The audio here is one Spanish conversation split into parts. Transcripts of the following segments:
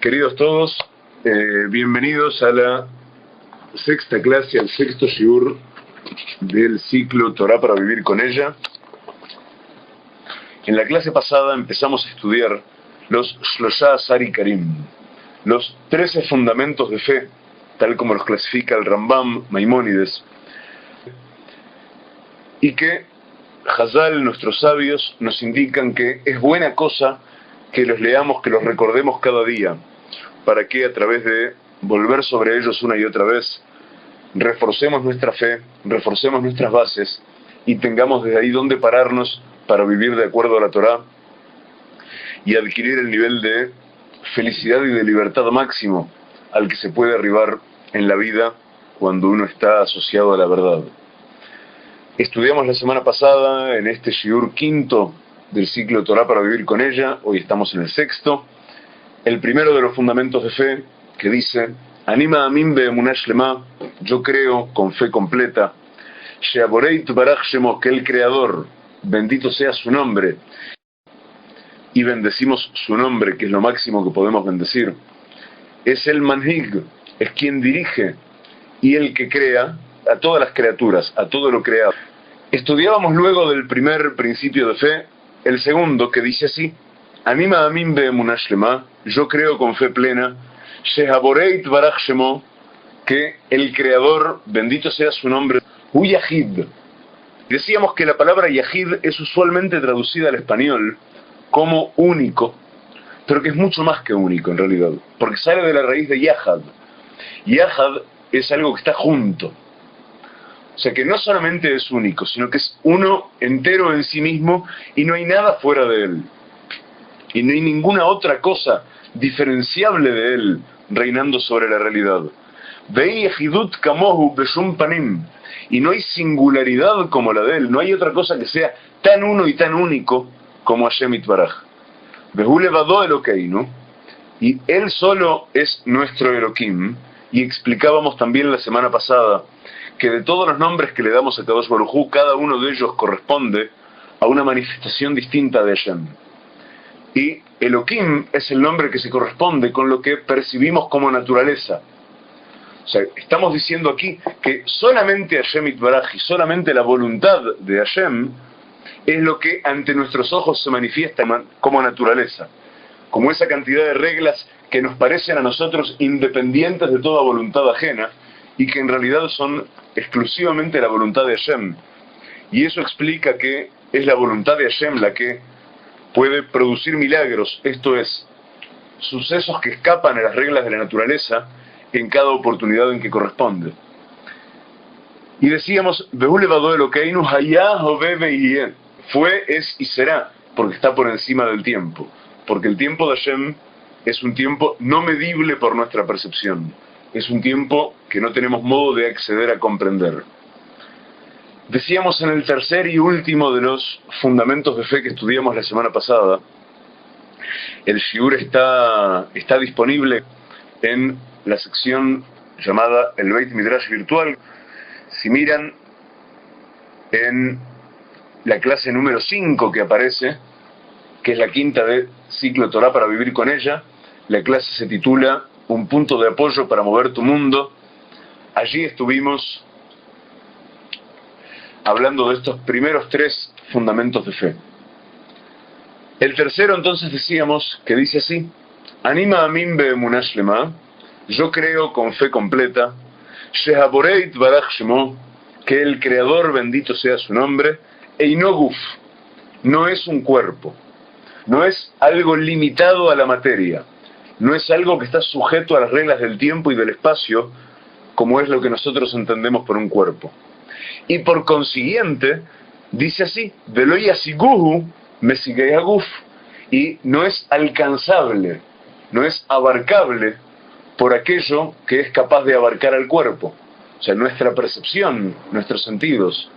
Queridos todos, bienvenidos a la sexta clase, al sexto shiur del ciclo Torá para vivir con ella. En la clase pasada empezamos a estudiar los Shlosha Asar Ikarim, los 13 fundamentos de fe, tal como los clasifica el Rambam Maimónides, y que Hazal, nuestros sabios, nos indican que es buena cosa que los leamos, que los recordemos cada día, para que a través de volver sobre ellos una y otra vez, reforcemos nuestra fe, reforcemos nuestras bases y tengamos desde ahí donde pararnos para vivir de acuerdo a la Torá y adquirir el nivel de felicidad y de libertad máximo al que se puede arribar en la vida cuando uno está asociado a la verdad. Estudiamos la semana pasada en este shiur quinto del ciclo Torá para vivir con ella, hoy estamos en el sexto, el primero de los fundamentos de fe, que dice: Anima amin be'emunah shlema, yo creo con fe completa, she'aborei tbarach shemo, que el Creador, bendito sea su nombre, y bendecimos su nombre, que es lo máximo que podemos bendecir, es el manhig, es quien dirige, y el que crea a todas las criaturas, a todo lo creado. Estudiábamos luego del primer principio de fe, el segundo, que dice así: Anima amin be'emunah shlema, yo creo con fe plena, she'aborei tbarach shemo, que el Creador, bendito sea su nombre, hu yahid. Decíamos que la palabra yahid es usualmente traducida al español como único, pero que es mucho más que único en realidad, porque sale de la raíz de yahad. Yahad es algo que está junto. O sea que no solamente es único, sino que es uno entero en sí mismo y no hay nada fuera de él. Y no hay ninguna otra cosa diferenciable de él reinando sobre la realidad. Ve'i yahidut kamohu beshum panim. Y no hay singularidad como la de él, no hay otra cosa que sea tan uno y tan único como Hashem Yitbaraj. Behu levado Elokeinu, y él solo es nuestro Elohim. Y explicábamos también la semana pasada que de todos los nombres que le damos a Kadosh Baruj Hu, cada uno de ellos corresponde a una manifestación distinta de Hashem. Y Elohim es el nombre que se corresponde con lo que percibimos como naturaleza. O sea, estamos diciendo aquí que solamente Hashem Yitbaraj y solamente la voluntad de Hashem es lo que ante nuestros ojos se manifiesta como naturaleza, como esa cantidad de reglas que nos parecen a nosotros independientes de toda voluntad ajena y que en realidad son exclusivamente la voluntad de Hashem. Y eso explica que es la voluntad de Hashem la que puede producir milagros, esto es, sucesos que escapan a las reglas de la naturaleza en cada oportunidad en que corresponde. Y decíamos, Behu levado Elokeinu hayah hove ve'yeh, fue, es y será, porque está por encima del tiempo, porque el tiempo de Hashem es un tiempo no medible por nuestra percepción, es un tiempo que no tenemos modo de acceder a comprender. Decíamos en el tercer y último de los fundamentos de fe que estudiamos la semana pasada, el shiur está disponible en la sección llamada el Beit Midrash virtual. Si miran en la clase número 5 que aparece, que es la quinta de ciclo Torá para vivir con ella, la clase se titula Un punto de apoyo para mover tu mundo. Allí estuvimos hablando de estos primeros 3 fundamentos de fe. El tercero entonces decíamos que dice así: Anima amin be'emunah shlema, yo creo con fe completa, she'aborei tbarach shemo, que el Creador, bendito sea su nombre, eino guf, no es un cuerpo, no es algo limitado a la materia, no es algo que está sujeto a las reglas del tiempo y del espacio, como es lo que nosotros entendemos por un cuerpo. Y por consiguiente, dice así, velo yasiguhu mesigei haguf, y no es alcanzable, no es abarcable por aquello que es capaz de abarcar al cuerpo. O sea, nuestra percepción, nuestros sentidos,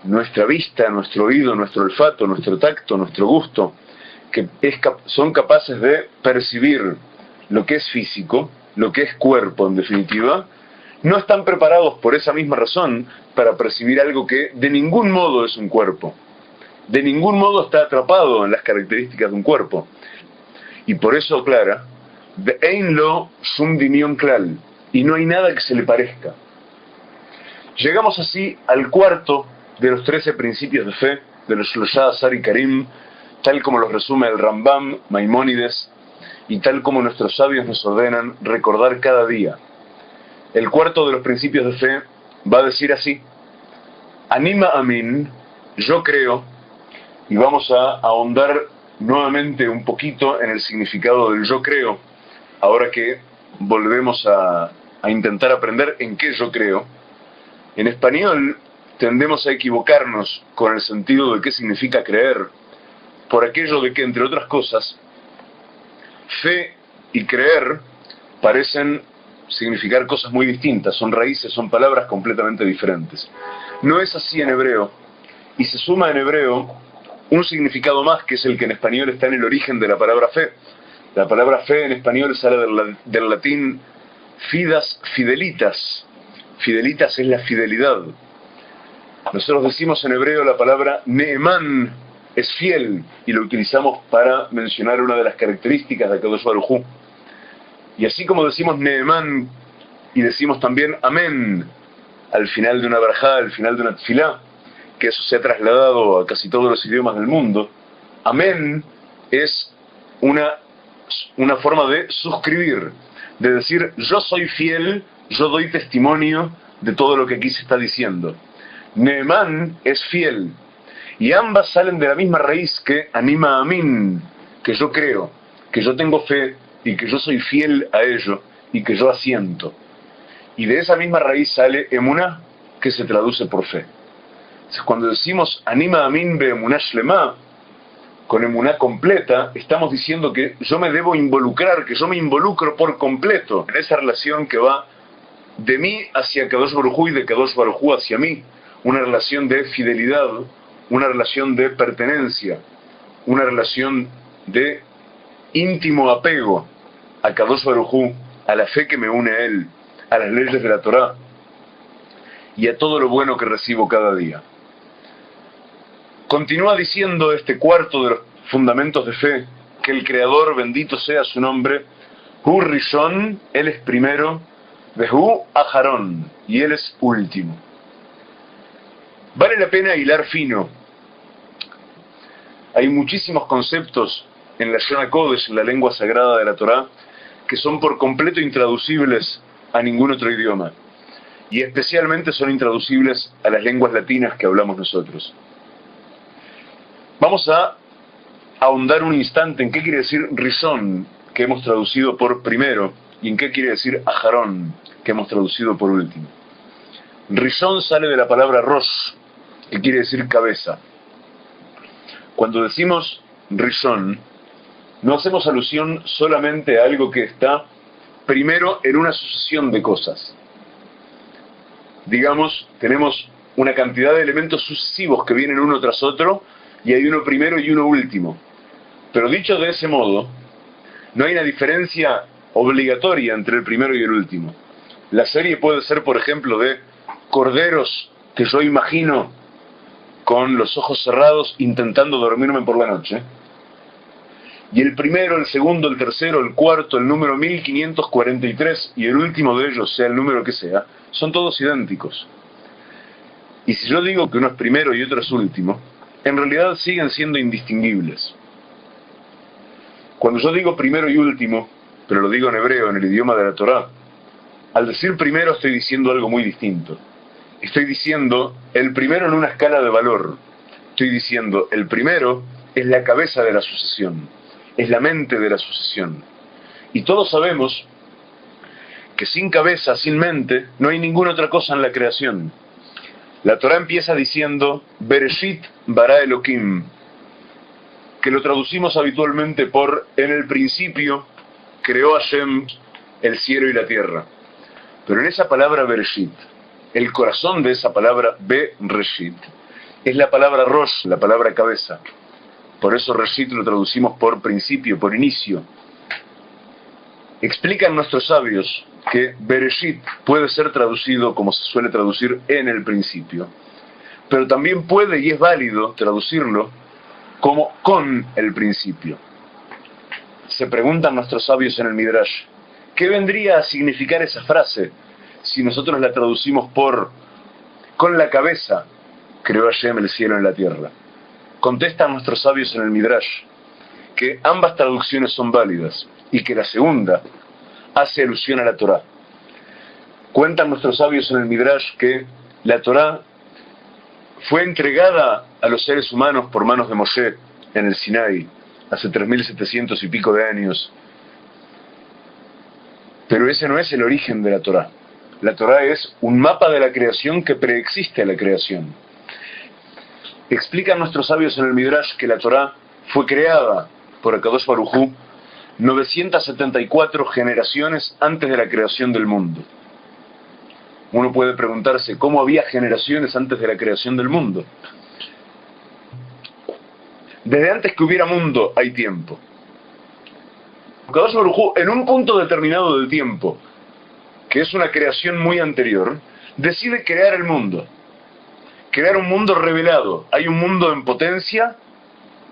nuestra vista, nuestro oído, nuestro olfato, nuestro tacto, nuestro gusto, que son capaces de percibir lo que es físico, lo que es cuerpo en definitiva, no están preparados por esa misma razón para percibir algo que de ningún modo es un cuerpo, de ningún modo está atrapado en las características de un cuerpo. Y por eso aclara, Ve'ein lo shum dimion klal, y no hay nada que se le parezca. Llegamos así al cuarto de los 13 principios de fe, de los Shloshá Asar y Karim, tal como los resume el Rambam, Maimónides, y tal como nuestros sabios nos ordenan recordar cada día. El cuarto de los principios de fe va a decir así: Anima Amin, yo creo, y vamos a ahondar nuevamente un poquito en el significado del yo creo, ahora que volvemos a intentar aprender en qué yo creo. En español tendemos a equivocarnos con el sentido de qué significa creer, por aquello de que, entre otras cosas, fe y creer parecen significar cosas muy distintas, son raíces, son palabras completamente diferentes. No es así en hebreo, y se suma en hebreo un significado más, que es el que en español está en el origen de la palabra fe. La palabra fe en español sale del latín fidas fidelitas. Fidelitas es la fidelidad. Nosotros decimos en hebreo la palabra neemán, es fiel, y lo utilizamos para mencionar una de las características de Akadosh Baruj Hu. Y así como decimos neemán y decimos también amén al final de una barajá, al final de una tefilá, que eso se ha trasladado a casi todos los idiomas del mundo, amén es una forma de suscribir, de decir yo soy fiel, yo doy testimonio de todo lo que aquí se está diciendo. Neemán es fiel, y ambas salen de la misma raíz que anima amin, que yo creo, que yo tengo fe y que yo soy fiel a ello y que yo asiento. Y de esa misma raíz sale emuná, que se traduce por fe. Entonces, cuando decimos anima amin be emuná shlema, con emuná completa, estamos diciendo que yo me debo involucrar, que yo me involucro por completo en esa relación que va de mí hacia Kadosh Baruj Hu y de Kadosh Baruj Hu hacia mí. Una relación de fidelidad, una relación de pertenencia, una relación de íntimo apego a Kadosh Baruj Hu, a la fe que me une a él, a las leyes de la Torá y a todo lo bueno que recibo cada día. Continúa diciendo este cuarto de los fundamentos de fe, que el Creador, bendito sea su nombre, Hu Rishon, él es primero, Vehu Aharón, y él es último. Vale la pena hilar fino. Hay muchísimos conceptos en la Shona Kodesh, en la lengua sagrada de la Torá, que son por completo intraducibles a ningún otro idioma, y especialmente son intraducibles a las lenguas latinas que hablamos nosotros. Vamos a ahondar un instante en qué quiere decir Rishon, que hemos traducido por primero, y en qué quiere decir Aharón, que hemos traducido por último. Rishon sale de la palabra Rosh, que quiere decir cabeza. Cuando decimos Rishon, no hacemos alusión solamente a algo que está primero en una sucesión de cosas. Digamos, tenemos una cantidad de elementos sucesivos que vienen uno tras otro, y hay uno primero y uno último. Pero dicho de ese modo, no hay una diferencia obligatoria entre el primero y el último. La serie puede ser, por ejemplo, de corderos que yo imagino con los ojos cerrados intentando dormirme por la noche. Y el primero, el segundo, el tercero, el cuarto, el número 1543 y el último de ellos, sea el número que sea, son todos idénticos. Y si yo digo que uno es primero y otro es último, en realidad siguen siendo indistinguibles. Cuando yo digo primero y último, pero lo digo en hebreo, en el idioma de la Torá, al decir primero estoy diciendo algo muy distinto. Estoy diciendo el primero en una escala de valor. Estoy diciendo el primero es la cabeza de la sucesión, es la mente de la sucesión. Y todos sabemos que sin cabeza, sin mente, no hay ninguna otra cosa en la creación. La Torá empieza diciendo Bereshit bara Elohim, que lo traducimos habitualmente por en el principio creó Hashem el cielo y la tierra. Pero en esa palabra Bereshit, el corazón de esa palabra Bereshit, es la palabra Rosh, la palabra cabeza. Por eso Reshit lo traducimos por principio, por inicio. Explican nuestros sabios que Bereshit puede ser traducido como se suele traducir en el principio, pero también puede y es válido traducirlo como con el principio. se preguntan nuestros sabios en el Midrash, ¿qué vendría a significar esa frase si nosotros la traducimos por con la cabeza creó Hashem el cielo y la tierra? Contestan nuestros sabios en el Midrash que ambas traducciones son válidas y que la segunda hace alusión a la Torá. Cuentan nuestros sabios en el Midrash que la Torá fue entregada a los seres humanos por manos de Moshe en el Sinai hace 3700 y pico de años. Pero ese no es el origen de la Torá. La Torá es un mapa de la creación que preexiste a la creación. Explican nuestros sabios en el Midrash que la Torá fue creada por Akadosh Baruj Hu 974 generaciones antes de la creación del mundo. Uno puede preguntarse cómo había generaciones antes de la creación del mundo. Desde antes que hubiera mundo hay tiempo. Akadosh Baruj Hu, en un punto determinado del tiempo, que es una creación muy anterior, decide crear el mundo. Crear un mundo revelado. Hay un mundo en potencia,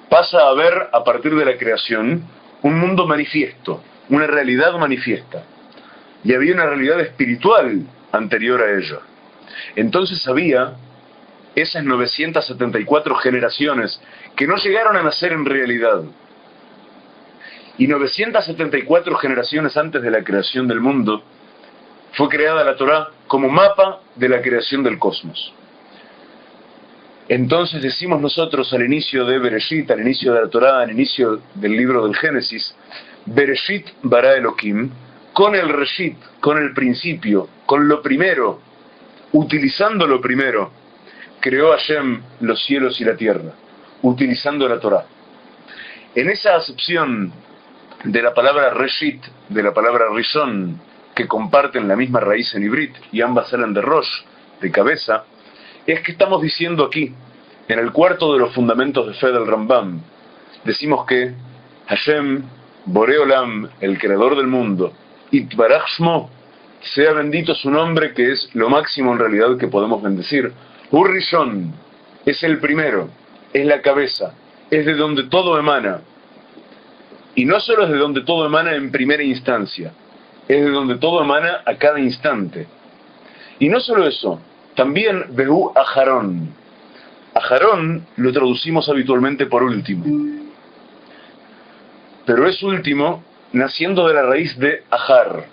pasa a haber, a partir de la creación, un mundo manifiesto, una realidad manifiesta. Y había una realidad espiritual anterior a ella. Entonces había esas 974 generaciones que no llegaron a nacer en realidad. Y 974 generaciones antes de la creación del mundo, fue creada la Torá como mapa de la creación del cosmos. Entonces decimos nosotros al inicio de Bereshit, al inicio de la Torá, al inicio del libro del Génesis, Bereshit bara Elohim, con el Reshit, con el principio, con lo primero, utilizando lo primero, creó Hashem los cielos y la tierra, utilizando la Torá. En esa acepción de la palabra Reshit, de la palabra Rishon, que comparten la misma raíz en Ibrit, y ambas salen de Rosh, de cabeza, es que estamos diciendo aquí, en el cuarto de los fundamentos de fe del Rambam, decimos que Hashem, Boré Olam, el creador del mundo, Itbaraj Shmo, sea bendito su nombre, que es lo máximo en realidad que podemos bendecir. Rishon, es el primero, es la cabeza, es de donde todo emana. Y no solo es de donde todo emana en primera instancia, es de donde todo emana a cada instante. Y no solo eso, también Behu Ajarón. Ajarón lo traducimos habitualmente por último. Pero es último naciendo de la raíz de Ajar.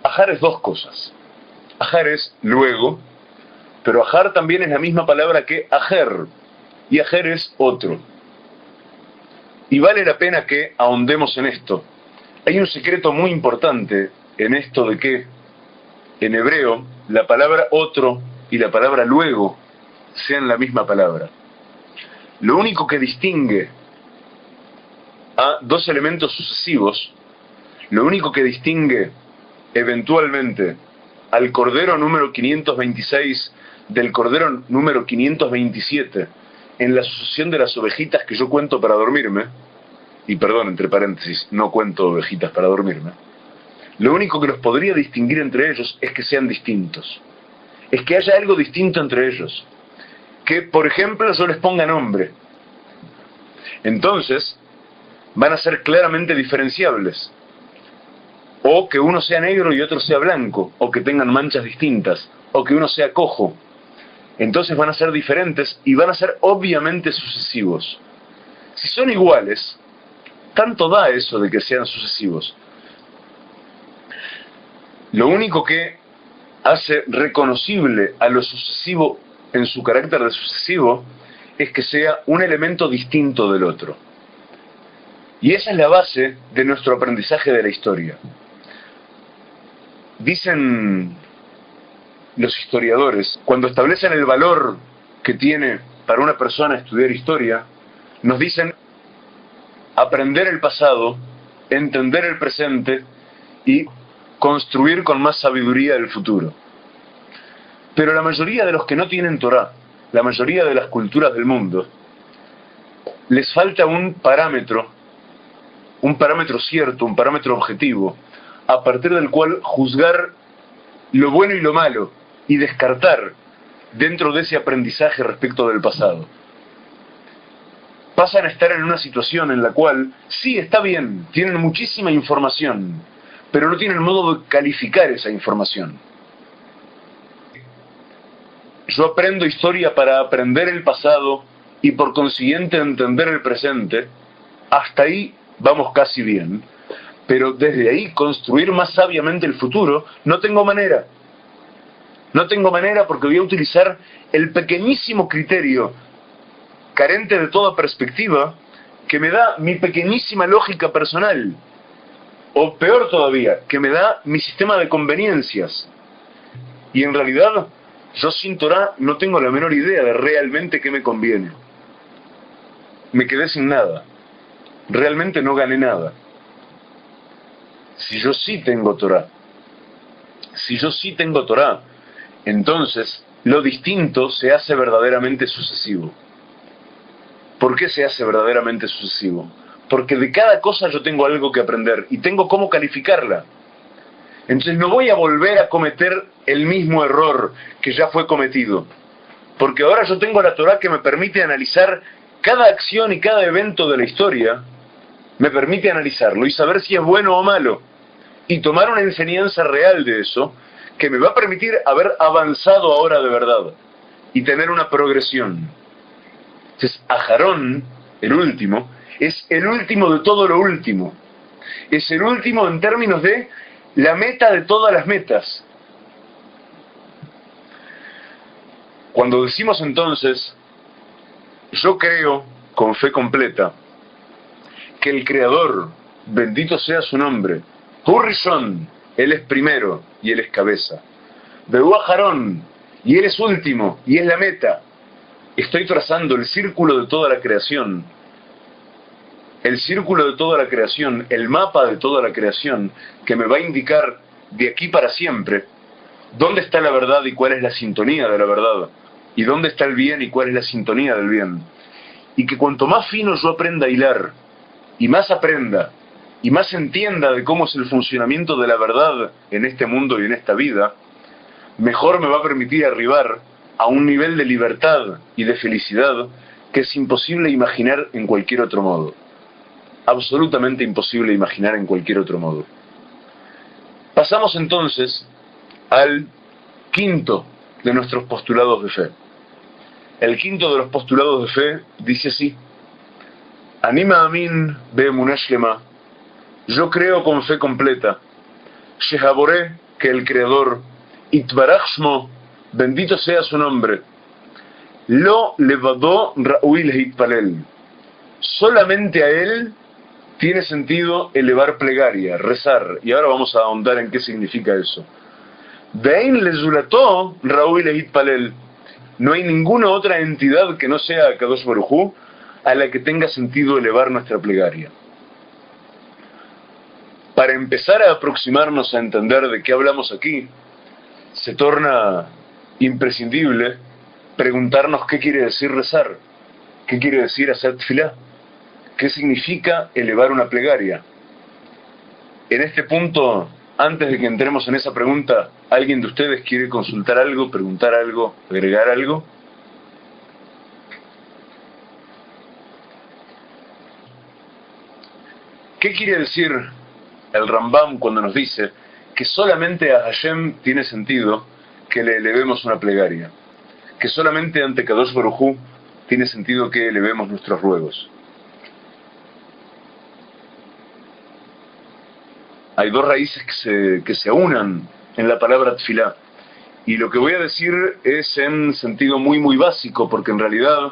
Ajar es dos cosas. Ajar es luego, pero Ajar también es la misma palabra que Ajer. Y Ajer es otro. Y vale la pena que ahondemos en esto. Hay un secreto muy importante en esto de que en hebreo la palabra otro y la palabra luego sean la misma palabra. Lo único que distingue a dos elementos sucesivos, lo único que distingue eventualmente al cordero número 526 del cordero número 527 en la sucesión de las ovejitas que yo cuento para dormirme, y perdón, entre paréntesis, no cuento ovejitas para dormirme, lo único que los podría distinguir entre ellos es que sean distintos. Es que haya algo distinto entre ellos. Que, por ejemplo, yo les ponga nombre. Entonces, van a ser claramente diferenciables. O que uno sea negro y otro sea blanco, o que tengan manchas distintas, o que uno sea cojo. Entonces van a ser diferentes y van a ser obviamente sucesivos. Si son iguales, tanto da eso de que sean sucesivos. Lo único que hace reconocible a lo sucesivo en su carácter de sucesivo es que sea un elemento distinto del otro. Y esa es la base de nuestro aprendizaje de la historia. Dicen los historiadores, cuando establecen el valor que tiene para una persona estudiar historia, nos dicen aprender el pasado, entender el presente y construir con más sabiduría el futuro. Pero la mayoría de los que no tienen Torá, la mayoría de las culturas del mundo, les falta un parámetro cierto, un parámetro objetivo, a partir del cual juzgar lo bueno y lo malo y descartar dentro de ese aprendizaje respecto del pasado. pasan a estar en una situación en la cual, sí, está bien, tienen muchísima información, pero no tienen modo de calificar esa información. Yo aprendo historia para aprender el pasado y por consiguiente entender el presente. Hasta ahí vamos casi bien, pero desde ahí construir más sabiamente el futuro no tengo manera. No tengo manera porque voy a utilizar el pequeñísimo criterio carente de toda perspectiva que me da mi pequeñísima lógica personal, o peor todavía, que me da mi sistema de conveniencias. Y en realidad, yo sin Torah no tengo la menor idea de realmente qué me conviene. Me quedé sin nada. Realmente no gané nada. Si yo sí tengo Torah, entonces lo distinto se hace verdaderamente sucesivo. ¿Por qué se hace verdaderamente sucesivo? Porque de cada cosa yo tengo algo que aprender y tengo cómo calificarla. Entonces no voy a volver a cometer el mismo error que ya fue cometido. Porque ahora yo tengo la Torah que me permite analizar cada acción y cada evento de la historia, me permite analizarlo y saber si es bueno o malo. Y tomar una enseñanza real de eso, que me va a permitir haber avanzado ahora de verdad y tener una progresión. Entonces, Aharón, el último, es el último de todo lo último. Es el último en términos de la meta de todas las metas. Cuando decimos entonces, yo creo con fe completa que el Creador, bendito sea su nombre, Hurrishon, Él es primero y Él es cabeza. Beú Aharón, y Él es último y es la meta. Estoy trazando el círculo de toda la creación. El círculo de toda la creación, el mapa de toda la creación, que me va a indicar de aquí para siempre dónde está la verdad y cuál es la sintonía de la verdad, y dónde está el bien y cuál es la sintonía del bien. Y que cuanto más fino yo aprenda a hilar, y más aprenda, y más entienda de cómo es el funcionamiento de la verdad en este mundo y en esta vida, mejor me va a permitir arribar a un nivel de libertad y de felicidad que es imposible imaginar en cualquier otro modo. Absolutamente imposible imaginar en cualquier otro modo. Pasamos entonces al quinto de nuestros postulados de fe. El quinto de los postulados de fe dice así: Anima amin be'emunah shlema. Yo creo con fe completa. Shehaboré, que el Creador, Itbaraj Shmo, bendito sea su nombre, Lo levadó ra'ui leitpalel. Solamente a él tiene sentido elevar plegaria, rezar. Y ahora vamos a ahondar en qué significa eso. Vein lezulató ra'ui leitpalel. No hay ninguna otra entidad que no sea Kadosh Baruj Hu a la que tenga sentido elevar nuestra plegaria. Para empezar a aproximarnos a entender de qué hablamos aquí, se torna imprescindible preguntarnos qué quiere decir rezar, qué quiere decir hacer tefilá, qué significa elevar una plegaria. En este punto, antes de que entremos en esa pregunta, ¿alguien de ustedes quiere consultar algo, preguntar algo, agregar algo? ¿Qué quiere decir el Rambam cuando nos dice que solamente a Hashem tiene sentido que le elevemos una plegaria? Que solamente ante Kadosh Baruj Hu tiene sentido que elevemos nuestros ruegos. Hay dos raíces que se aunan en la palabra tefilá. Y lo que voy a decir es en sentido muy básico, porque en realidad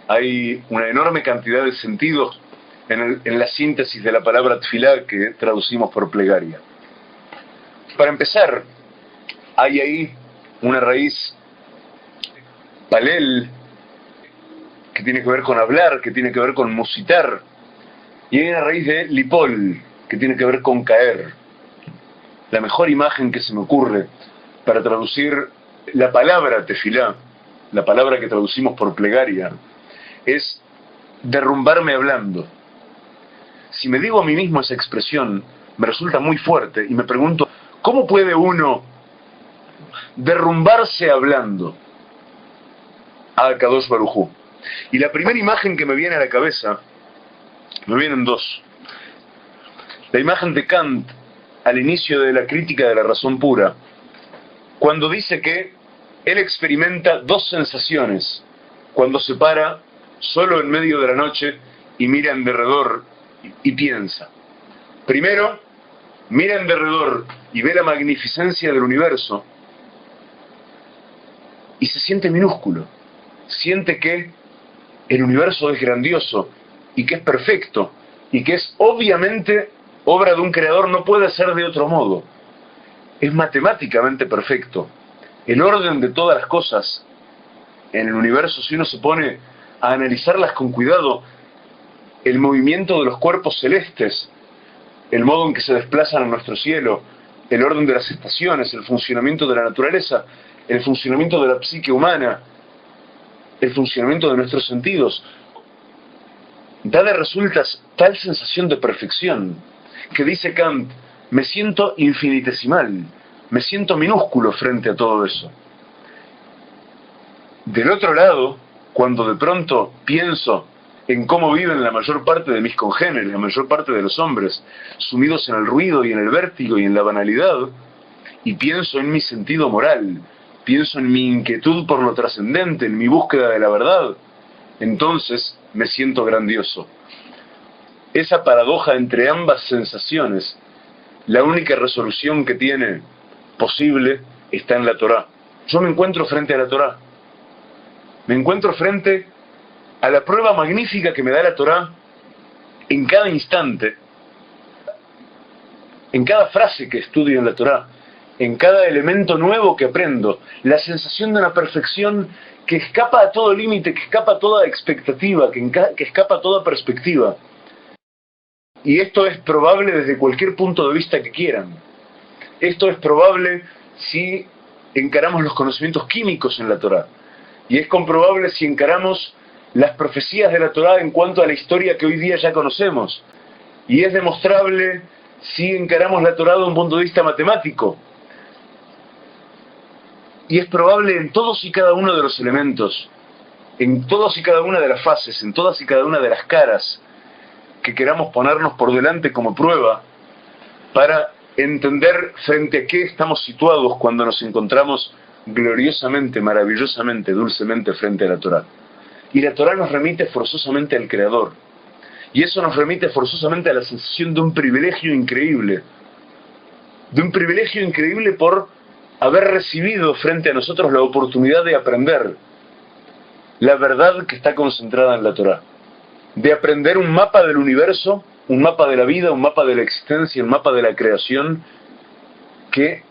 hay una enorme cantidad de sentidos en la síntesis de la palabra tefilá que traducimos por plegaria. Para empezar, hay ahí una raíz palel, que tiene que ver con hablar, que tiene que ver con musitar, y hay una raíz de lipol, que tiene que ver con caer. La mejor imagen que se me ocurre para traducir la palabra tefilá, la palabra que traducimos por plegaria, es derrumbarme hablando. Si me digo a mí mismo esa expresión, me resulta muy fuerte y me pregunto, ¿cómo puede uno derrumbarse hablando a Kadosh Baruj Hu? Y la primera imagen que me viene a la cabeza, me vienen dos. La imagen de Kant al inicio de la crítica de la razón pura, cuando dice que él experimenta dos sensaciones cuando se para solo en medio de la noche y mira en derredor y piensa. Primero, mira en derredor y ve la magnificencia del universo y se siente minúsculo. Siente que el universo es grandioso y que es perfecto y que es obviamente obra de un creador, no puede ser de otro modo. Es matemáticamente perfecto. El orden de todas las cosas en el universo, si uno se pone a analizarlas con cuidado, el movimiento de los cuerpos celestes, el modo en que se desplazan a nuestro cielo, el orden de las estaciones, el funcionamiento de la naturaleza, el funcionamiento de la psique humana, el funcionamiento de nuestros sentidos, da de resultas tal sensación de perfección que dice Kant, me siento infinitesimal, me siento minúsculo frente a todo eso. Del otro lado, cuando de pronto pienso en cómo viven la mayor parte de mis congéneres, la mayor parte de los hombres, sumidos en el ruido y en el vértigo y en la banalidad, y pienso en mi sentido moral, pienso en mi inquietud por lo trascendente, en mi búsqueda de la verdad, entonces me siento grandioso. Esa paradoja entre ambas sensaciones, la única resolución que tiene posible está en la Torá. Yo me encuentro frente a la Torá. Me encuentro frente a la prueba magnífica que me da la Torá en cada instante, en cada frase que estudio en la Torá, en cada elemento nuevo que aprendo, la sensación de una perfección que escapa a todo límite, que escapa a toda expectativa, que escapa a toda perspectiva. Y esto es probable desde cualquier punto de vista que quieran. Esto es probable si encaramos los conocimientos químicos en la Torá. Y es comprobable si encaramos las profecías de la Torá en cuanto a la historia que hoy día ya conocemos. Y es demostrable si encaramos la Torá de un punto de vista matemático. Y es probable en todos y cada uno de los elementos, en todas y cada una de las fases, en todas y cada una de las caras que queramos ponernos por delante como prueba para entender frente a qué estamos situados cuando nos encontramos gloriosamente, maravillosamente, dulcemente frente a la Torá. Y la Torá nos remite forzosamente al Creador. Y eso nos remite forzosamente a la sensación de un privilegio increíble. De un privilegio increíble por haber recibido frente a nosotros la oportunidad de aprender la verdad que está concentrada en la Torá. De aprender un mapa del universo, un mapa de la vida, un mapa de la existencia, un mapa de la creación, que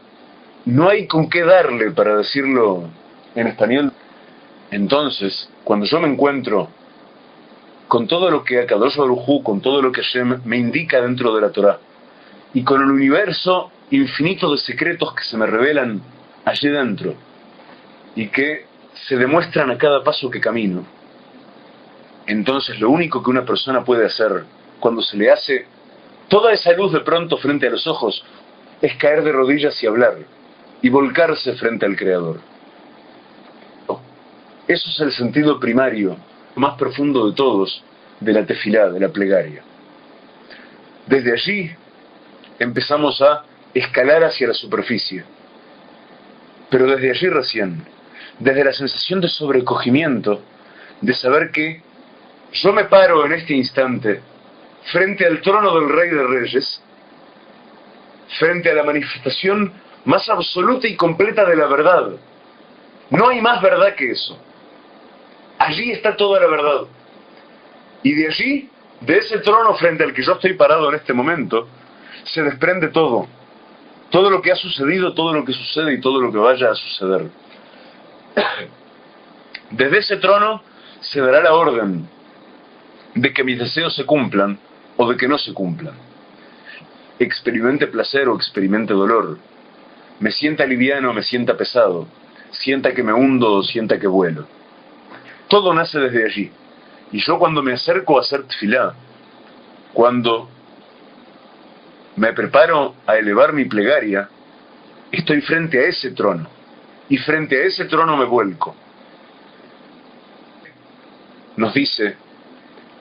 no hay con qué darle, para decirlo en español. Entonces, cuando yo me encuentro con todo lo que Akadosh Baruj Hu, con todo lo que Hashem me indica dentro de la Torá, y con el universo infinito de secretos que se me revelan allí dentro, y que se demuestran a cada paso que camino, entonces lo único que una persona puede hacer cuando se le hace toda esa luz de pronto frente a los ojos es caer de rodillas y hablar, y volcarse frente al Creador. Eso es el sentido primario, más profundo de todos, de la tefilá, de la plegaria. Desde allí empezamos a escalar hacia la superficie. Pero desde allí recién, desde la sensación de sobrecogimiento, de saber que yo me paro en este instante frente al trono del Rey de Reyes, frente a la manifestación más absoluta y completa de la verdad. No hay más verdad que eso. Allí está toda la verdad. Y de allí, de ese trono frente al que yo estoy parado en este momento, se desprende todo. Todo lo que ha sucedido, todo lo que sucede y todo lo que vaya a suceder. Desde ese trono se dará la orden de que mis deseos se cumplan o de que no se cumplan. Experimente placer o experimente dolor. Me sienta liviano o me sienta pesado. Sienta que me hundo o sienta que vuelo. Todo nace desde allí. Y yo cuando me acerco a hacer tefilá, cuando me preparo a elevar mi plegaria, estoy frente a ese trono. Y frente a ese trono me vuelco. nos dice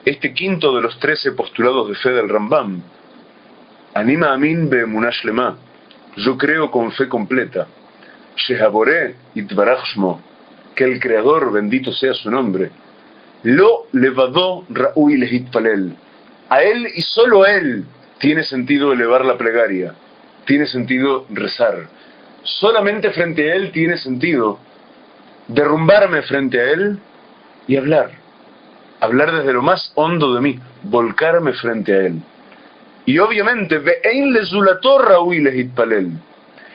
este quinto de los 13 postulados de fe del Rambam. Anima amin be'emunah shlema. Yo creo con fe completa. Shehaboré itbarach shmo. Que el Creador, bendito sea su nombre, lo levadó ra'ui lehitpalel. A él y solo a él tiene sentido elevar la plegaria, tiene sentido rezar. Solamente frente a él tiene sentido derrumbarme frente a él y hablar desde lo más hondo de mí, volcarme frente a él. Y obviamente, ve'ein lezulato ra'ui lehitpalel.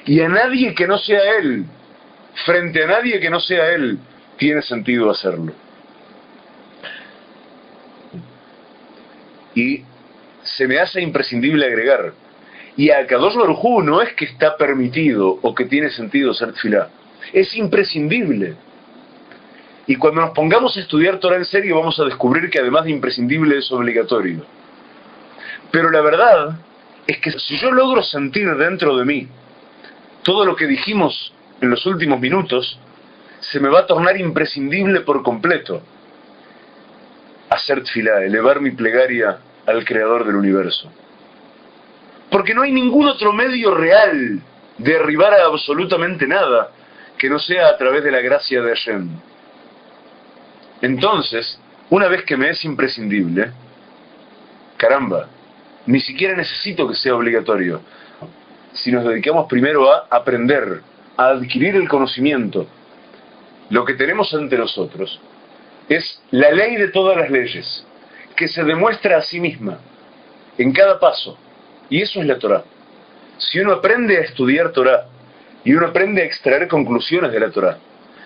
Y a nadie que no sea él, frente a nadie que no sea él, tiene sentido hacerlo. Y se me hace imprescindible agregar, y a Kadosh Baruj Hu no es que está permitido o que tiene sentido hacer tefilá, es imprescindible. Y cuando nos pongamos a estudiar Torah en serio vamos a descubrir que además de imprescindible es obligatorio. Pero la verdad es que si yo logro sentir dentro de mí todo lo que dijimos en los últimos minutos, se me va a tornar imprescindible por completo hacer tefilá, elevar mi plegaria al Creador del universo. Porque no hay ningún otro medio real de arribar a absolutamente nada que no sea a través de la gracia de Hashem. Entonces, una vez que me es imprescindible, caramba, ni siquiera necesito que sea obligatorio. Si nos dedicamos primero a aprender, a adquirir el conocimiento, lo que tenemos ante nosotros es la ley de todas las leyes, que se demuestra a sí misma, en cada paso, y eso es la Torá. Si uno aprende a estudiar Torá, y uno aprende a extraer conclusiones de la Torá,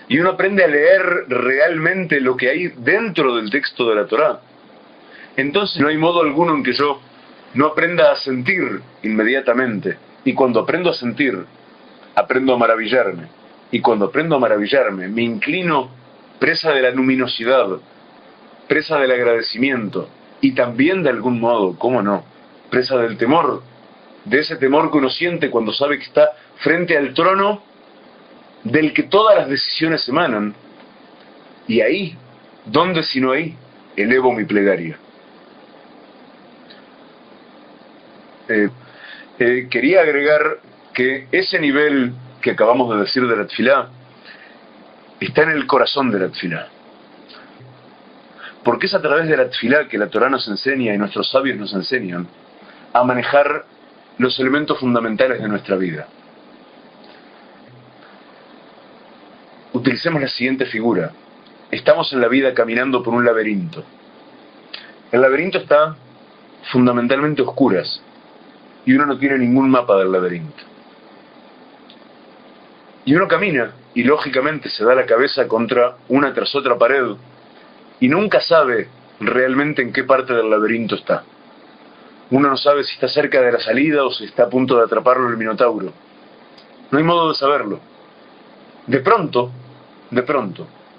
y uno aprende a leer realmente lo que hay dentro del texto de la Torá, entonces no hay modo alguno en que yo no aprenda a sentir inmediatamente. Y cuando aprendo a sentir, aprendo a maravillarme. Y cuando aprendo a maravillarme, me inclino presa de la luminosidad, presa del agradecimiento, y también de algún modo, ¿cómo no?, presa del temor, de ese temor que uno siente cuando sabe que está frente al trono del que todas las decisiones emanan. Y ahí, ¿dónde sino ahí?, elevo mi plegaria. Quería agregar que ese nivel que acabamos de decir de la tefilá está en el corazón de la tefilá. Porque es a través de la tefilá que la Torá nos enseña y nuestros sabios nos enseñan a manejar los elementos fundamentales de nuestra vida. Utilicemos la siguiente figura. Estamos en la vida caminando por un laberinto. El laberinto está fundamentalmente a oscuras y uno no tiene ningún mapa del laberinto. Y uno camina y lógicamente se da la cabeza contra una tras otra pared y nunca sabe realmente en qué parte del laberinto está. Uno no sabe si está cerca de la salida o si está a punto de atraparlo el minotauro. No hay modo de saberlo. De pronto,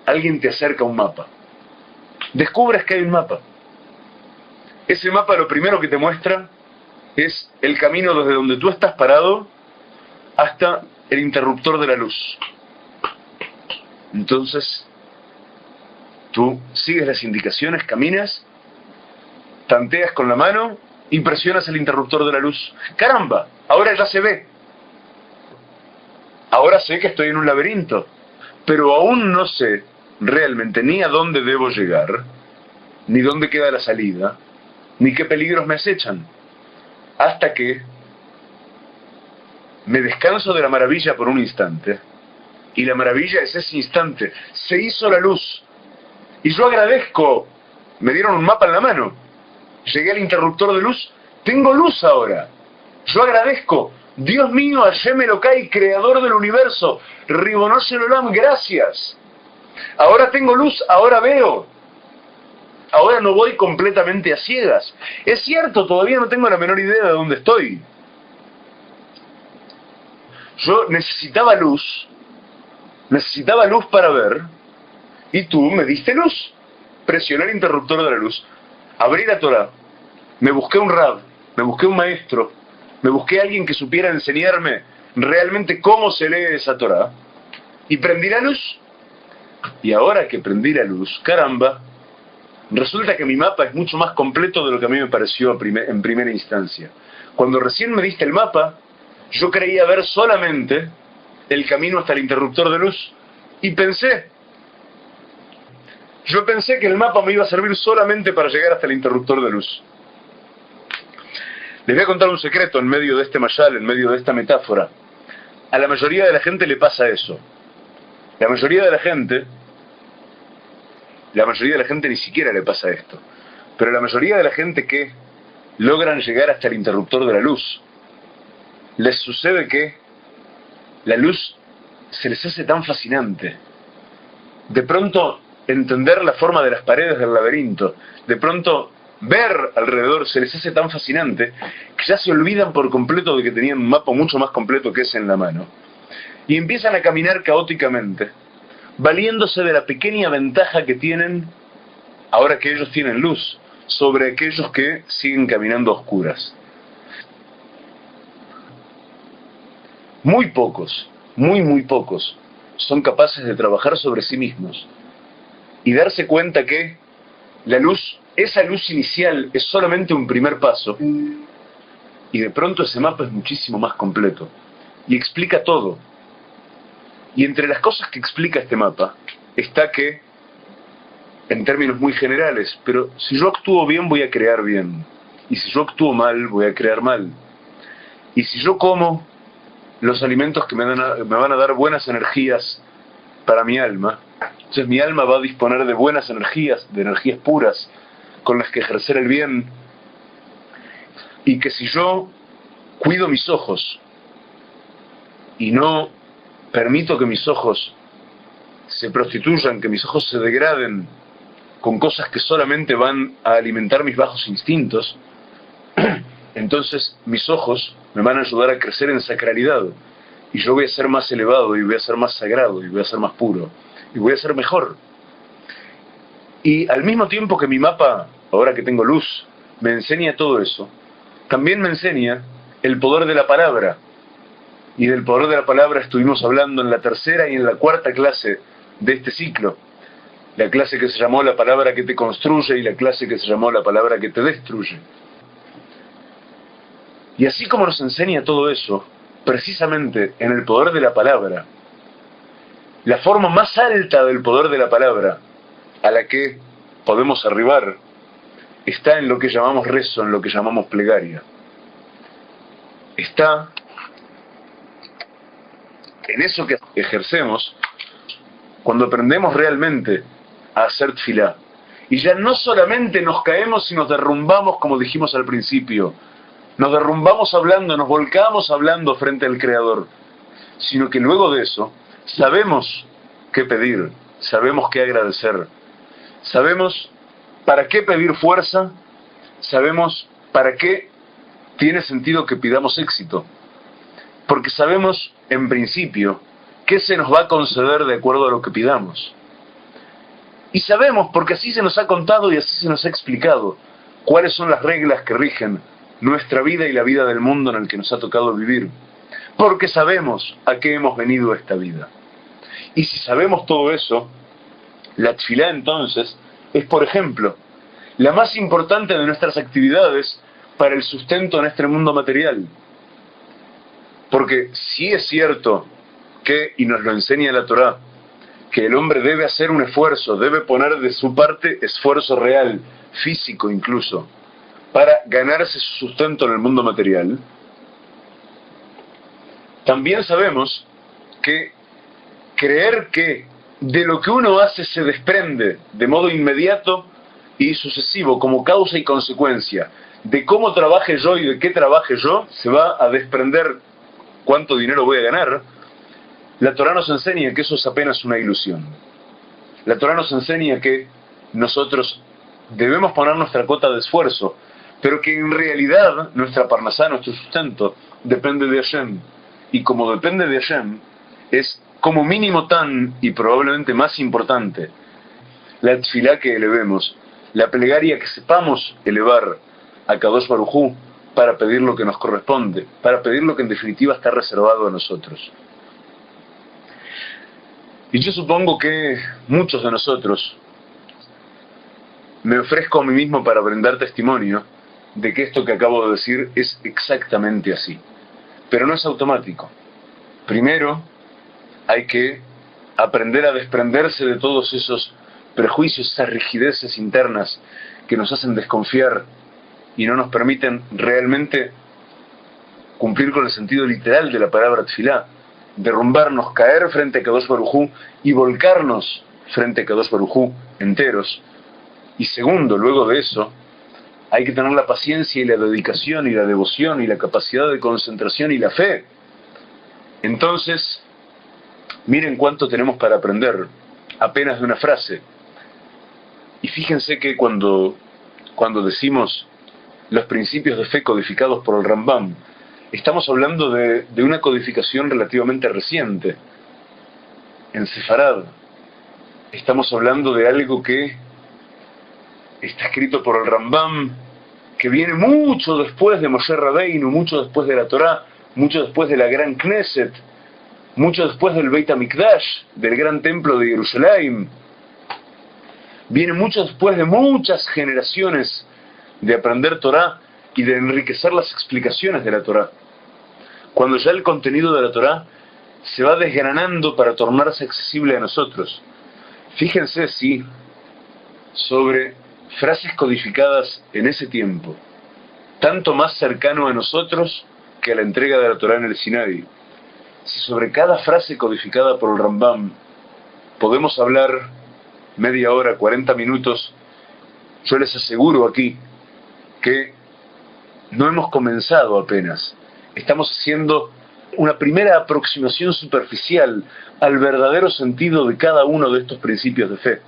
alguien te acerca un mapa. Descubres que hay un mapa. Ese mapa lo primero que te muestra es el camino desde donde tú estás parado hasta el interruptor de la luz. Entonces, tú sigues las indicaciones, caminas, tanteas con la mano y presionas el interruptor de la luz. ¡Caramba! Ahora ya se ve. Ahora sé que estoy en un laberinto, pero aún no sé realmente ni a dónde debo llegar, ni dónde queda la salida, ni qué peligros me acechan. Hasta que me descanso de la maravilla por un instante, y la maravilla es ese instante. Se hizo la luz, y yo agradezco, me dieron un mapa en la mano, llegué al interruptor de luz, tengo luz ahora, yo agradezco, Dios mío, Hashem Elokai, creador del universo, Ribono Shel Olam, gracias, ahora tengo luz, ahora veo, ahora no voy completamente a ciegas. Es cierto, todavía no tengo la menor idea de dónde estoy. Yo necesitaba luz para ver, y tú me diste luz. Presioné el interruptor de la luz, abrí la Torá, me busqué un rab, me busqué un maestro, me busqué a alguien que supiera enseñarme realmente cómo se lee esa Torá, y prendí la luz. Y ahora que prendí la luz, caramba, Resulta que mi mapa es mucho más completo de lo que a mí me pareció en primera instancia. Cuando recién me diste el mapa, yo creía ver solamente el camino hasta el interruptor de luz. Y yo pensé que el mapa me iba a servir solamente para llegar hasta el interruptor de luz. Les voy a contar un secreto en medio de este mayal, en medio de esta metáfora. A la mayoría de la gente le pasa eso. La mayoría de la gente ni siquiera le pasa esto. Pero la mayoría de la gente que logran llegar hasta el interruptor de la luz, les sucede que la luz se les hace tan fascinante. De pronto entender la forma de las paredes del laberinto, de pronto ver alrededor se les hace tan fascinante que ya se olvidan por completo de que tenían un mapa mucho más completo que ese en la mano. Y empiezan a caminar caóticamente, valiéndose de la pequeña ventaja que tienen, ahora que ellos tienen luz, sobre aquellos que siguen caminando a oscuras. Muy pocos, muy pocos, son capaces de trabajar sobre sí mismos y darse cuenta que la luz, esa luz inicial, es solamente un primer paso, y de pronto ese mapa es muchísimo más completo y explica todo. Y entre las cosas que explica este mapa está que, en términos muy generales, pero si yo actúo bien voy a crear bien, y si yo actúo mal voy a crear mal, y si yo como los alimentos que me van a dar buenas energías para mi alma, entonces mi alma va a disponer de buenas energías, de energías puras, con las que ejercer el bien, y que si yo cuido mis ojos y no permito que mis ojos se prostituyan, que mis ojos se degraden con cosas que solamente van a alimentar mis bajos instintos, entonces mis ojos me van a ayudar a crecer en sacralidad, y yo voy a ser más elevado, y voy a ser más sagrado, y voy a ser más puro, y voy a ser mejor. Y al mismo tiempo que mi mapa, ahora que tengo luz, me enseña todo eso, también me enseña el poder de la palabra. Y del poder de la palabra estuvimos hablando en la tercera y en la cuarta clase de este ciclo. La clase que se llamó la palabra que te construye y la clase que se llamó la palabra que te destruye. Y así como nos enseña todo eso, precisamente en el poder de la palabra, la forma más alta del poder de la palabra a la que podemos arribar está en lo que llamamos rezo, en lo que llamamos plegaria. Está en eso que ejercemos cuando aprendemos realmente a hacer tfilá. Y ya no solamente nos caemos y nos derrumbamos, como dijimos al principio, nos derrumbamos hablando, nos volcamos hablando frente al Creador, sino que luego de eso sabemos qué pedir, sabemos qué agradecer, sabemos para qué pedir fuerza, sabemos para qué tiene sentido que pidamos éxito, porque sabemos en principio qué se nos va a conceder de acuerdo a lo que pidamos. Y sabemos, porque así se nos ha contado y así se nos ha explicado, cuáles son las reglas que rigen nuestra vida y la vida del mundo en el que nos ha tocado vivir. Porque sabemos a qué hemos venido a esta vida. Y si sabemos todo eso, la tfilá entonces es, por ejemplo, la más importante de nuestras actividades para el sustento en este mundo material. Porque sí es cierto que, y nos lo enseña la Torá, que el hombre debe hacer un esfuerzo, debe poner de su parte esfuerzo real, físico incluso, para ganarse su sustento en el mundo material. También sabemos que creer que de lo que uno hace se desprende de modo inmediato y sucesivo, como causa y consecuencia, de cómo trabaje yo y de qué trabaje yo, se va a desprender cuánto dinero voy a ganar. La Torá nos enseña que eso es apenas una ilusión. La Torá nos enseña que nosotros debemos poner nuestra cuota de esfuerzo, pero que en realidad nuestra parnasá, nuestro sustento, depende de Hashem. Y como depende de Hashem, es como mínimo tan, y probablemente más importante, la tfilá que elevemos, la plegaria que sepamos elevar a Kadosh Baruj Hu para pedir lo que nos corresponde, para pedir lo que en definitiva está reservado a nosotros. Y yo supongo que muchos de nosotros me ofrezco a mí mismo para brindar testimonio de que esto que acabo de decir es exactamente así. Pero no es automático. Primero, hay que aprender a desprenderse de todos esos prejuicios, esas rigideces internas que nos hacen desconfiar y no nos permiten realmente cumplir con el sentido literal de la palabra tefilá, derrumbarnos, caer frente a Kadosh Baruj Hu y volcarnos frente a Kadosh Baruj Hu enteros. Y segundo, luego de eso, hay que tener la paciencia y la dedicación y la devoción y la capacidad de concentración y la fe. Entonces, miren cuánto tenemos para aprender, apenas de una frase. Y fíjense que cuando decimos los principios de fe codificados por el Rambam, estamos hablando de una codificación relativamente reciente. En Sefarad, estamos hablando de algo que está escrito por el Rambam, que viene mucho después de Moshe Rabbeinu, mucho después de la Torá, mucho después de la Gran Knesset, mucho después del Beit HaMikdash, del Gran Templo de Jerusalén. Viene mucho después de muchas generaciones de aprender Torá y de enriquecer las explicaciones de la Torá. Cuando ya el contenido de la Torá se va desgranando para tornarse accesible a nosotros. Fíjense, sí, sobre frases codificadas en ese tiempo, tanto más cercano a nosotros que a la entrega de la Torá en el Sinaí. Si sobre cada frase codificada por el Rambam podemos hablar media hora, 40 minutos, yo les aseguro aquí que no hemos comenzado apenas. Estamos haciendo una primera aproximación superficial al verdadero sentido de cada uno de estos principios de fe.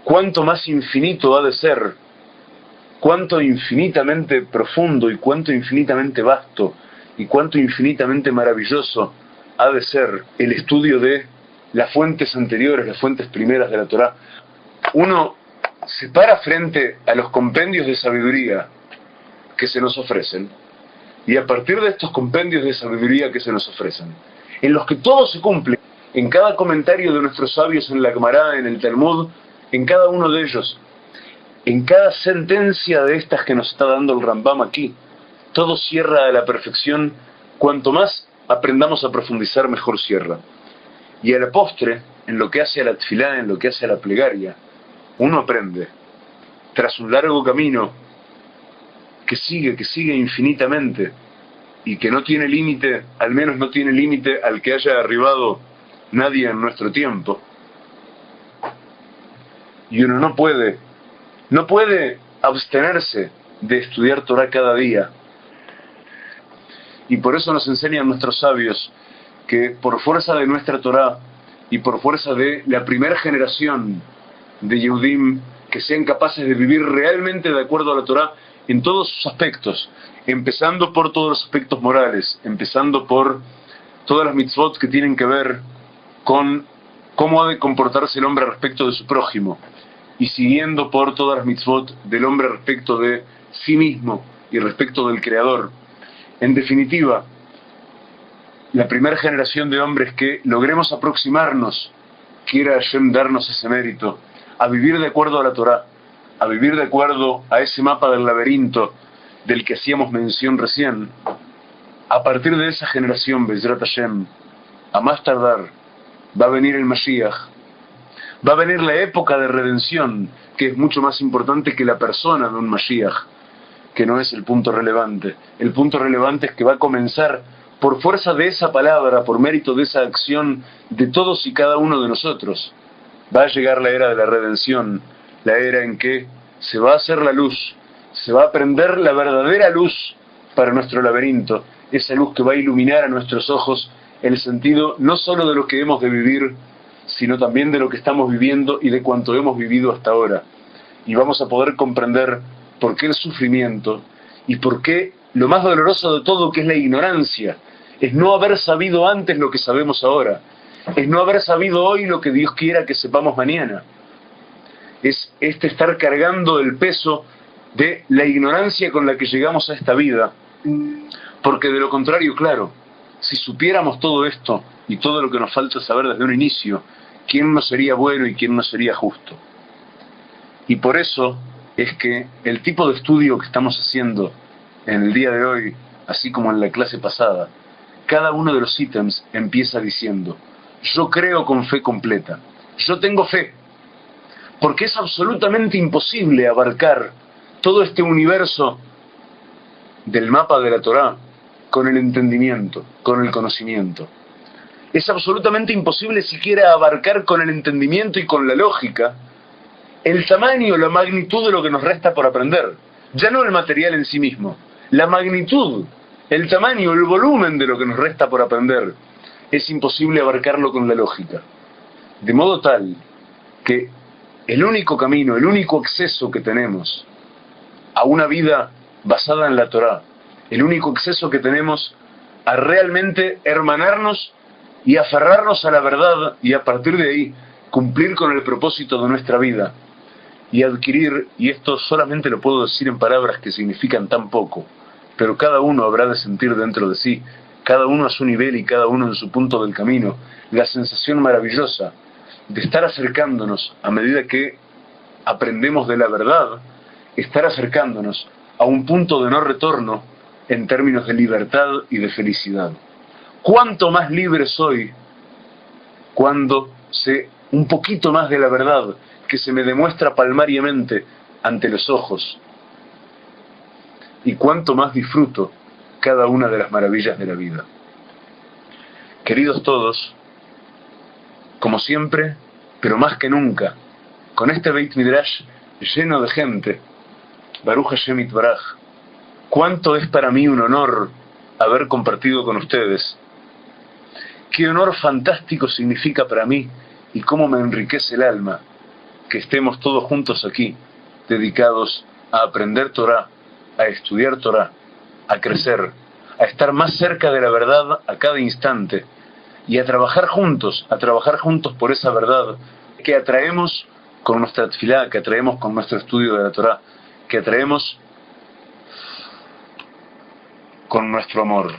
Cuánto más infinito ha de ser, cuánto infinitamente profundo y cuánto infinitamente vasto y cuánto infinitamente maravilloso ha de ser el estudio de las fuentes anteriores, las fuentes primeras de la Torá. Uno se para frente a los compendios de sabiduría que se nos ofrecen, y a partir de estos compendios de sabiduría que se nos ofrecen, en los que todo se cumple, en cada comentario de nuestros sabios en la Gemara, en el Talmud, en cada uno de ellos, en cada sentencia de estas que nos está dando el Rambam aquí, todo cierra a la perfección. Cuanto más aprendamos a profundizar, mejor cierra. Y a la postre, en lo que hace a la tefilá, en lo que hace a la plegaria, uno aprende, tras un largo camino que sigue infinitamente y que no tiene límite, al menos no tiene límite al que haya arribado nadie en nuestro tiempo. Y uno no puede abstenerse de estudiar Torah cada día. Y por eso nos enseñan nuestros sabios que por fuerza de nuestra Torah y por fuerza de la primera generación de Yehudim que sean capaces de vivir realmente de acuerdo a la Torah en todos sus aspectos, empezando por todos los aspectos morales, empezando por todas las mitzvot que tienen que ver con cómo ha de comportarse el hombre respecto de su prójimo, y siguiendo por todas las mitzvot del hombre respecto de sí mismo y respecto del Creador. En definitiva, la primera generación de hombres que logremos aproximarnos, quiera Hashem darnos ese mérito, a vivir de acuerdo a la Torá, a vivir de acuerdo a ese mapa del laberinto del que hacíamos mención recién. A partir de esa generación, Bezrat Hashem, a más tardar, va a venir el Mashiach, va a venir la época de redención, que es mucho más importante que la persona de un Mashiach, que no es el punto relevante. El punto relevante es que va a comenzar, por fuerza de esa palabra, por mérito de esa acción de todos y cada uno de nosotros, va a llegar la era de la redención, la era en que se va a hacer la luz, se va a prender la verdadera luz para nuestro laberinto, esa luz que va a iluminar a nuestros ojos el sentido no solo de lo que hemos de vivir, sino también de lo que estamos viviendo y de cuanto hemos vivido hasta ahora. Y vamos a poder comprender por qué el sufrimiento y por qué lo más doloroso de todo, que es la ignorancia, es no haber sabido antes lo que sabemos ahora, es no haber sabido hoy lo que Dios quiera que sepamos mañana. Es estar cargando el peso de la ignorancia con la que llegamos a esta vida, porque de lo contrario, claro, si supiéramos todo esto y todo lo que nos falta saber desde un inicio, ¿quién no sería bueno y quién no sería justo? Y por eso es que el tipo de estudio que estamos haciendo en el día de hoy, así como en la clase pasada, cada uno de los ítems empieza diciendo: yo creo con fe completa, yo tengo fe, porque es absolutamente imposible abarcar todo este universo del mapa de la Torá con el entendimiento, con el conocimiento. Es absolutamente imposible siquiera abarcar con el entendimiento y con la lógica el tamaño, la magnitud de lo que nos resta por aprender. Ya no el material en sí mismo, la magnitud, el tamaño, el volumen de lo que nos resta por aprender. Es imposible abarcarlo con la lógica. De modo tal que el único camino, el único acceso que tenemos a una vida basada en la Torá, el único acceso que tenemos a realmente hermanarnos y aferrarnos a la verdad y a partir de ahí cumplir con el propósito de nuestra vida y adquirir, y esto solamente lo puedo decir en palabras que significan tan poco, pero cada uno habrá de sentir dentro de sí, cada uno a su nivel y cada uno en su punto del camino, la sensación maravillosa de estar acercándonos a medida que aprendemos de la verdad, estar acercándonos a un punto de no retorno en términos de libertad y de felicidad. ¿Cuánto más libre soy cuando sé un poquito más de la verdad que se me demuestra palmariamente ante los ojos? Y cuánto más disfruto cada una de las maravillas de la vida. Queridos todos, como siempre, pero más que nunca, con este Beit Midrash lleno de gente, Baruch Hashem Yitbaraj, cuánto es para mí un honor haber compartido con ustedes. Qué honor fantástico significa para mí y cómo me enriquece el alma que estemos todos juntos aquí, dedicados a aprender Torah, a estudiar Torah, a crecer, a estar más cerca de la verdad a cada instante y a trabajar juntos por esa verdad que atraemos con nuestra tefilá, que atraemos con nuestro estudio de la Torah, que atraemos con nuestro amor.